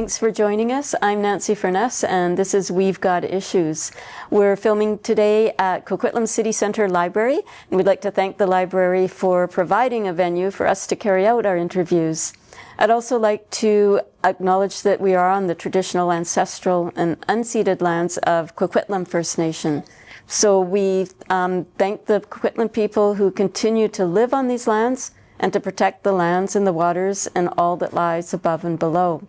Thanks for joining us. I'm Nancy Furness, and this is We've Got Issues. We're filming today at Coquitlam City Centre Library, and we'd like to thank the library for providing a venue for us to carry out our interviews. I'd also like to acknowledge that we are on the traditional, ancestral, and unceded lands of Coquitlam First Nation. So we thank the Coquitlam people who continue to live on these lands and to protect the lands and the waters and all that lies above and below.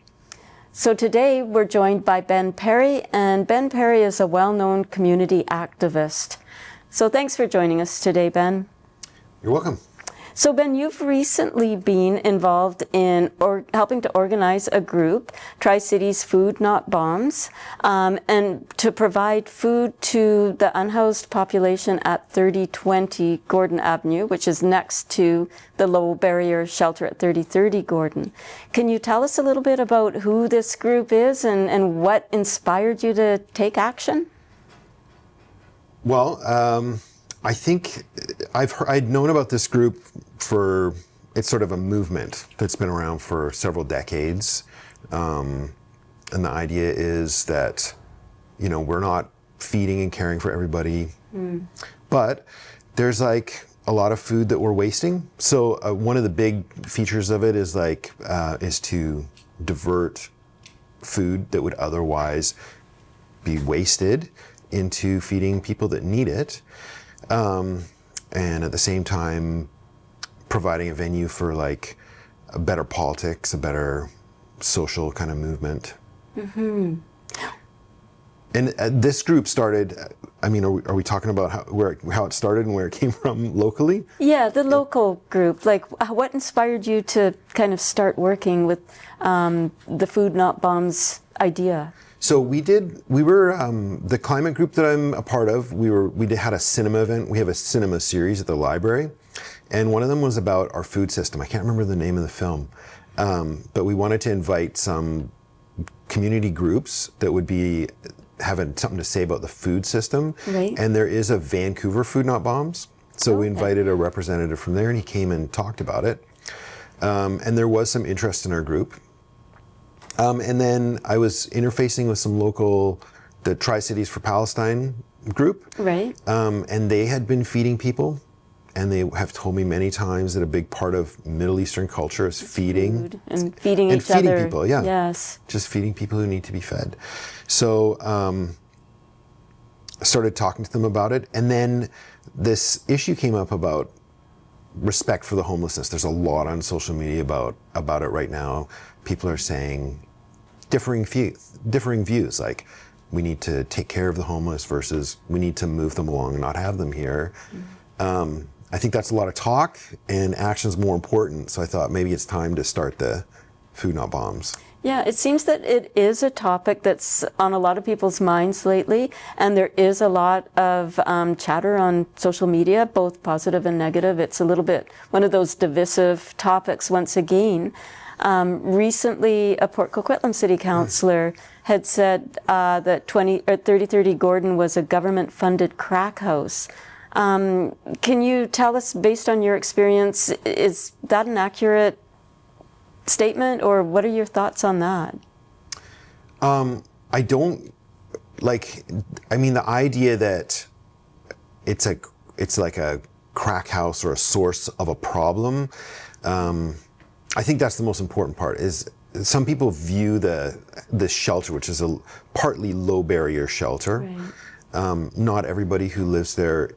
So today we're joined by Ben Perry, and Ben Perry is a well-known community activist. So thanks for joining us today, Ben. You're welcome. So Ben, you've recently been involved in helping to organize a group, TriCities Food Not Bombs, and to provide food to the unhoused population at 3020 Gordon Avenue, which is next to the low barrier shelter at 3030 Gordon. Can you tell us a little bit about who this group is and what inspired you to take action? Well, I think I'd known about this group for, it's sort of a movement that's been around for several decades. And the idea is that, we're not feeding and caring for everybody, but there's like a lot of food that we're wasting. So one of the big features of it is is to divert food that would otherwise be wasted into feeding people that need it. And at the same time, providing a venue for a better politics, a better social kind of movement. Mm-hmm. And this group started, are we talking about how it started and where it came from locally? Yeah, the local group. What inspired you to kind of start working with the Food Not Bombs idea? So we were the climate group that I'm a part of. We had a cinema event. We have a cinema series at the library, and one of them was about our food system. I can't remember the name of the film, but we wanted to invite some community groups that would be having something to say about the food system. Right. And there is a Vancouver Food Not Bombs, so we invited a representative from there, and he came and talked about it. And there was some interest in our group. And then I was interfacing with some the TriCities for Palestine group. Right. And they had been feeding people, and they have told me many times that a big part of Middle Eastern culture is feeding. Food and feeding each other. And feeding people, yeah. Yes. Just feeding people who need to be fed. So I started talking to them about it, and then this issue came up about respect for the homelessness. There's a lot on social media about it right now. People are saying differing views, like we need to take care of the homeless versus we need to move them along and not have them here. Mm-hmm. I think that's a lot of talk, and action's more important. So I thought maybe it's time to start the Food Not Bombs. Yeah, it seems that it is a topic that's on a lot of people's minds lately, and there is a lot of chatter on social media, both positive and negative. It's a little bit one of those divisive topics once again. Recently, a Port Coquitlam City Councillor had said that 3030 Gordon was a government-funded crack house. Can you tell us, based on your experience, is that an accurate statement, or what are your thoughts on that? I don't the idea that it's like a crack house or a source of a problem. I think that's the most important part. Is some people view the shelter, which is a partly low barrier shelter. Right. Not everybody who lives there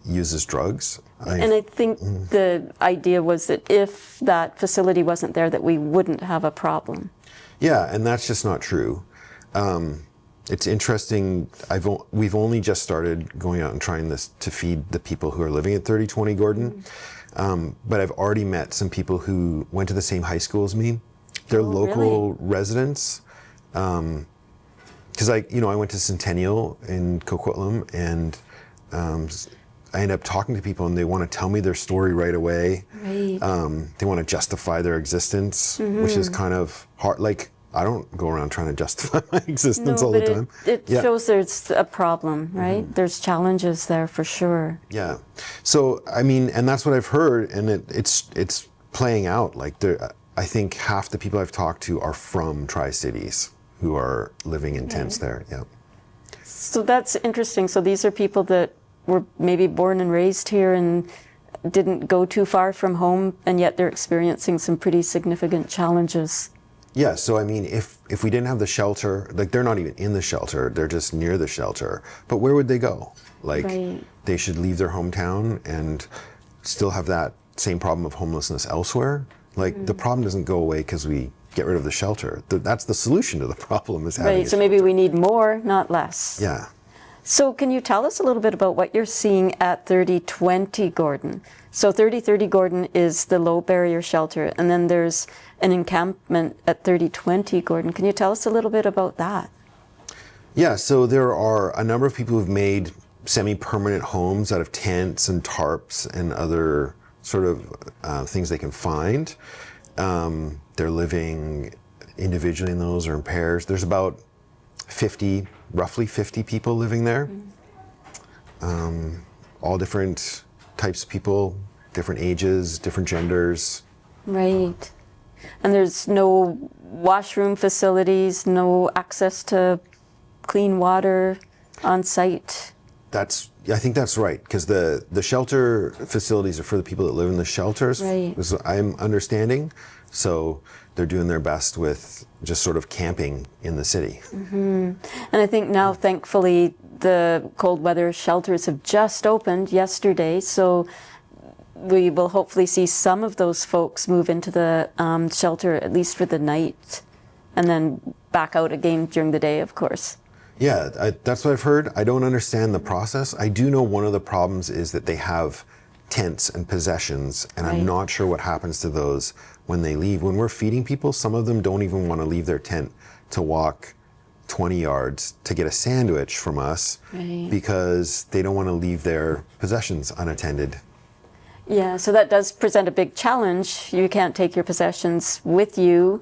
uses drugs. And I think the idea was that if that facility wasn't there, that we wouldn't have a problem. Yeah, and that's just not true. It's interesting. We've only just started going out and trying this to feed the people who are living at 3020 Gordon. But I've already met some people who went to the same high school as me. They're local residents. Because I went to Centennial in Coquitlam, and I end up talking to people, and they want to tell me their story right away. Right. They want to justify their existence, which is kind of hard. I don't go around trying to justify my existence all the time. It shows there's a problem, right? Mm-hmm. There's challenges there for sure. Yeah. So, and that's what I've heard, and it's playing out. I think half the people I've talked to are from Tri-Cities who are living in tents there. Yeah. So that's interesting. So these are people that were maybe born and raised here and didn't go too far from home, and yet they're experiencing some pretty significant challenges. Yeah, so I mean, if we didn't have the shelter, like they're not even in the shelter, they're just near the shelter, but where would they go? Like, Right. they should leave their hometown and still have that same problem of homelessness elsewhere. Like, the problem doesn't go away because we get rid of the shelter. That's the solution to the problem, is having Right, a so maybe shelter. we need more, not less. Yeah. So can you tell us a little bit about what you're seeing at 3020 Gordon? So 3030 Gordon is the low barrier shelter, and then there's an encampment at 3020 Gordon. Can you tell us a little bit about that? Yeah, so there are a number of people who've made semi-permanent homes out of tents and tarps and other sort of things they can find. They're living individually in those or in pairs. There's about roughly 50 people living there. All different types of people, different ages, different genders. Right. And there's no washroom facilities, no access to clean water on site. I think that's right, because the shelter facilities are for the people that live in the shelters, Right. is what I'm understanding. So they're doing their best with just sort of camping in the city. And I think now, thankfully, the cold weather shelters have just opened yesterday, so we will hopefully see some of those folks move into the shelter, at least for the night, and then back out again during the day, of course. Yeah, that's what I've heard. I don't understand the process. I do know one of the problems is that they have tents and possessions, and Right. I'm not sure what happens to those when they leave. When we're feeding people, some of them don't even want to leave their tent to walk 20 yards to get a sandwich from us, Right. because they don't want to leave their possessions unattended. Yeah, so that does present a big challenge. You can't take your possessions with you.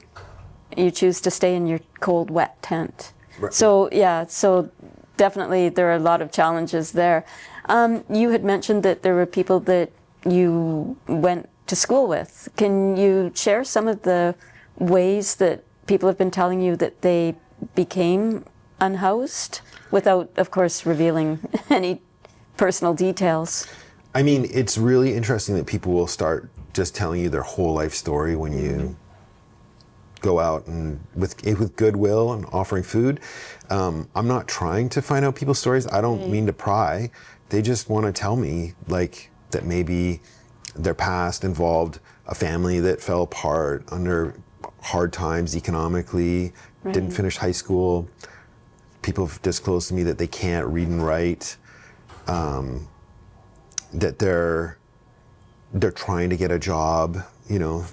You choose to stay in your cold, wet tent. Right. So, yeah, so definitely there are a lot of challenges there. You had mentioned that there were people that you went to school with. Can you share some of the ways that people have been telling you that they became unhoused, without, of course, revealing any personal details? I mean, it's really interesting that people will start just telling you their whole life story when you go out and with goodwill and offering food. I'm not trying to find out people's stories. I don't mean to pry. They just want to tell me, like, that maybe their past involved a family that fell apart under hard times economically, didn't finish high school. People have disclosed to me that they can't read and write, that they're trying to get a job, you know.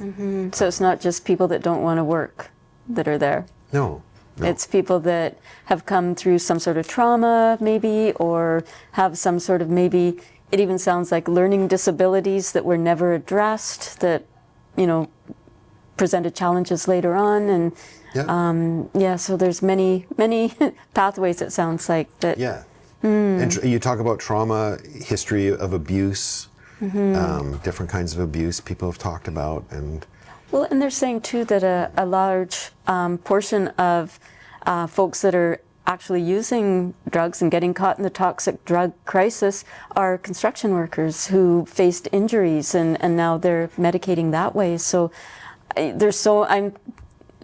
So it's not just people that don't want to work that are there. No. It's people that have come through some sort of trauma, maybe, or have some sort of, maybe, it even sounds like learning disabilities that were never addressed, that, you know, presented challenges later on. And Yeah. so there's many pathways, it sounds like, that. Yeah. And you talk about trauma, history of abuse, different kinds of abuse people have talked about. Well, and they're saying too that a large portion of folks that are actually using drugs and getting caught in the toxic drug crisis are construction workers who faced injuries, and now they're medicating that way. So I'm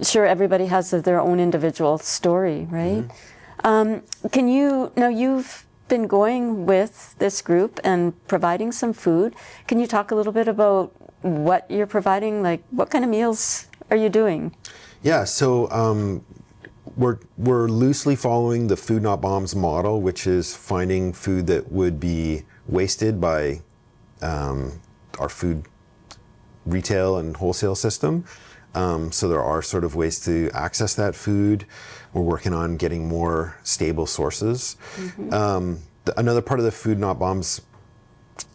sure everybody has their own individual story, right? Now you've been going with this group and providing some food. Can you talk a little bit about what you're providing? Like, what kind of meals are you doing? Yeah, so we're loosely following the Food Not Bombs model, which is finding food that would be wasted by our food retail and wholesale system. So there are sort of ways to access that food. We're working on getting more stable sources. Another part of the Food Not Bombs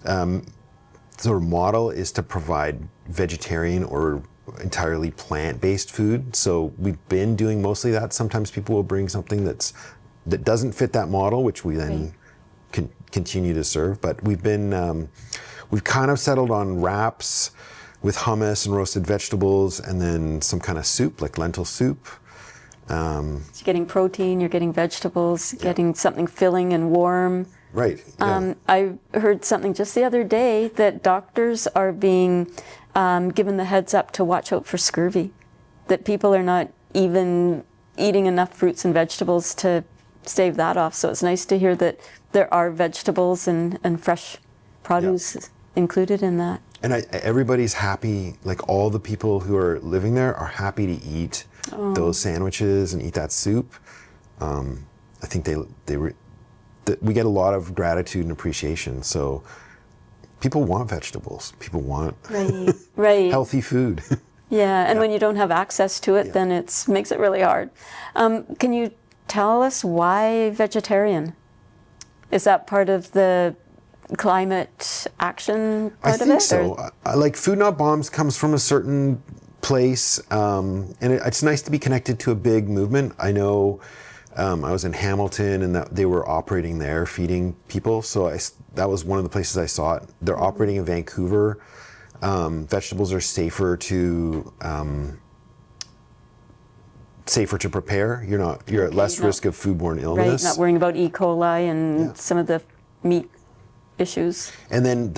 sort of model is to provide vegetarian or entirely plant-based food. So we've been doing mostly that. Sometimes people will bring something that doesn't fit that model, which we then continue to serve. But we've kind of settled on wraps, with hummus and roasted vegetables, and then some kind of soup, like lentil soup. So you're getting protein, you're getting vegetables, getting something filling and warm. Right. Yeah. I heard something just the other day that doctors are being given the heads up to watch out for scurvy, that people are not even eating enough fruits and vegetables to stave that off. So it's nice to hear that there are vegetables and fresh produce included in that. And everybody's happy, like all the people who are living there are happy to eat those sandwiches and eat that soup. I think we get a lot of gratitude and appreciation. So people want vegetables. People want right. healthy food. Yeah, and when you don't have access to it, then it makes it really hard. Can you tell us why vegetarian? Is that part of the climate action part of it? I think so. Like Food Not Bombs comes from a certain place, and it's nice to be connected to a big movement. I know I was in Hamilton, and they were operating there, feeding people. So that was one of the places I saw it. They're operating in Vancouver. Vegetables are safer to prepare. You're at less risk of foodborne illness. Right, not worrying about E. coli and some of the meat issues. And then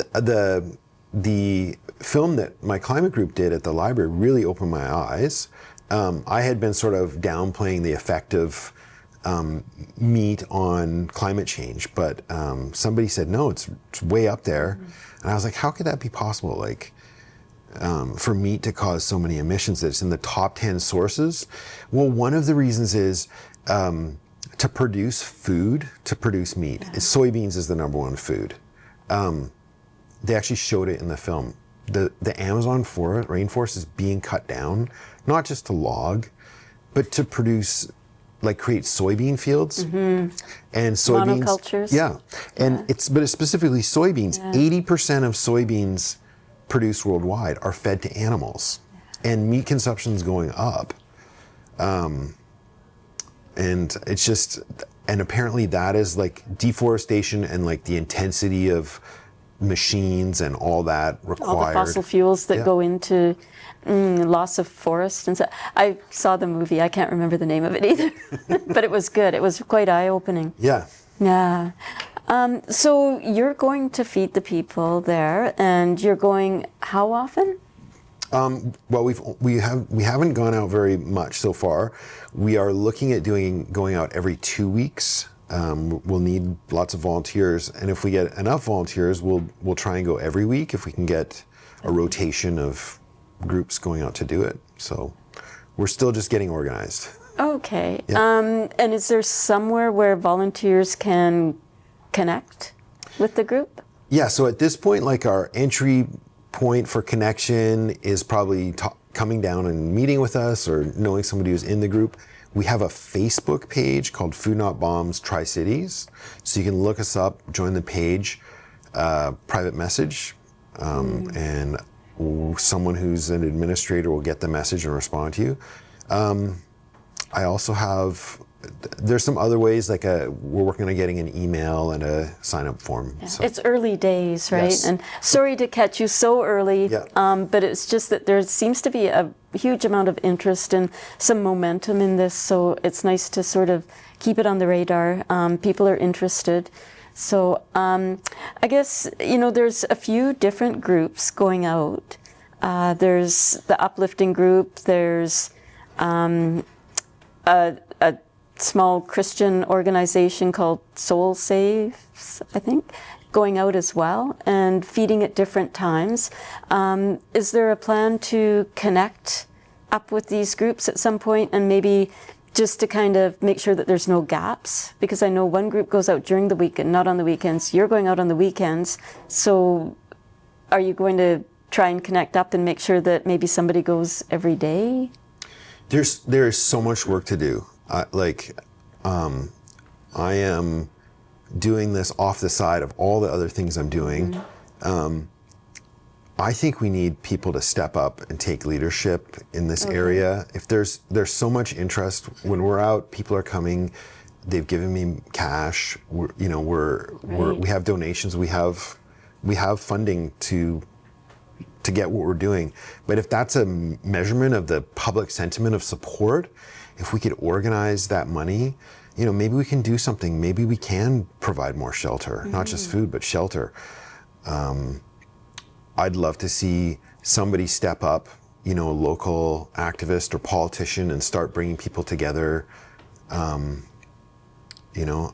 the film that my climate group did at the library really opened my eyes. I had been sort of downplaying the effect of meat on climate change, but somebody said, no, it's way up there. And I was like, how could that be possible? Like, for meat to cause so many emissions, that it's in the top 10 sources? Well, one of the reasons is to produce food, to produce meat. Soybeans is the #1 food. They actually showed it in the film. The Amazon rainforest is being cut down, not just to log, but to produce, like create soybean fields and soybeans. Monocultures. But it's specifically soybeans. 80% of soybeans produced worldwide are fed to animals, and meat consumption is going up. And it's just, and apparently that is like deforestation and like the intensity of machines and all that required. All the fossil fuels that go into loss of forest and so. I saw the movie. I can't remember the name of it either, but it was good. It was quite eye-opening. Yeah. Yeah. So you're going to feed the people there, and you're going how often? Well, we haven't gone out very much so far. We are looking at going out every 2 weeks. We'll need lots of volunteers, and if we get enough volunteers, we'll try and go every week if we can get a rotation of groups going out to do it. So we're still just getting organized. Okay. Yeah. And is there somewhere where volunteers can connect with the group? Yeah. So at this point, like our entry point for connection is probably coming down and meeting with us or knowing somebody who's in the group. We have a Facebook page called Food Not Bombs TriCities. So you can look us up, join the page, private message, and someone who's an administrator will get the message and respond to you. I also have, there's some other ways, like we're working on getting an email and a sign-up form. Yeah. So. It's early days, right? Yes. And sorry to catch you so early, Yeah. But it's just that there seems to be a huge amount of interest and some momentum in this, so it's nice to sort of keep it on the radar. People are interested. So I guess, there's a few different groups going out. There's the uplifting group, there's a small Christian organization called Soul Saves, I think, going out as well and feeding at different times. Is there a plan to connect up with these groups at some point, and maybe just to kind of make sure that there's no gaps? Because I know one group goes out during the week and not on the weekends. You're going out on the weekends. So are you going to try and connect up and make sure that maybe somebody goes every day? There's so much work to do. I am doing this off the side of all the other things I'm doing. I think we need people to step up and take leadership in this area. If there's so much interest when we're out, people are coming. They've given me cash. We have donations. We have funding to to get what we're doing. But if that's a measurement of the public sentiment of support, if we could organize that money, you know, maybe we can do something. Maybe we can provide more shelter, not just food, but shelter. I'd love to see somebody step up, you know, a local activist or politician, and start bringing people together. You know,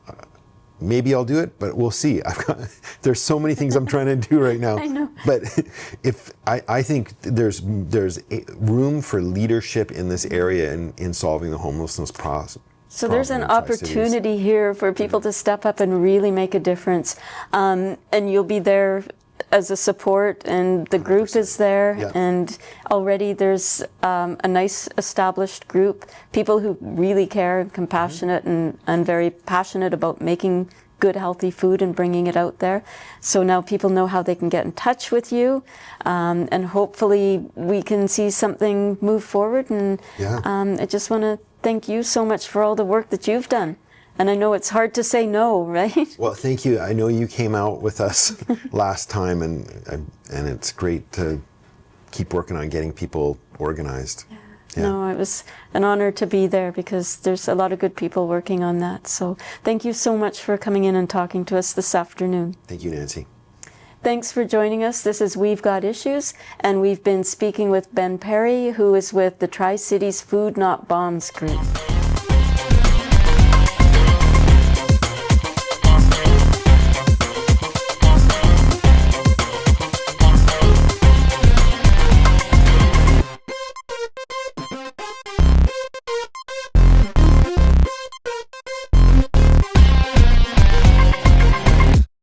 maybe I'll do it, but we'll see. There's so many things I'm trying to do right now. I know. But if I think there's room for leadership in this area in solving the homelessness problem. So there's an in Tri-Cities. opportunity here for people to step up and really make a difference. And you'll be there as a support, and the group is there, Yeah. and already there's a nice established group, people who really care and compassionate and very passionate about making good, healthy food and bringing it out there. So now people know how they can get in touch with you, and hopefully we can see something move forward. And Yeah. I just want to thank you so much for all the work that you've done. And I know it's hard to say no, right? Well, thank you. I know you came out with us last time, and it's great to keep working on getting people organized. Yeah. No, it was an honor to be there, because there's a lot of good people working on that. So thank you so much for coming in and talking to us this afternoon. Thank you, Nancy. Thanks for joining us. This is We've Got Issues, and we've been speaking with Ben Perry, who is with the Tri-Cities Food Not Bombs group.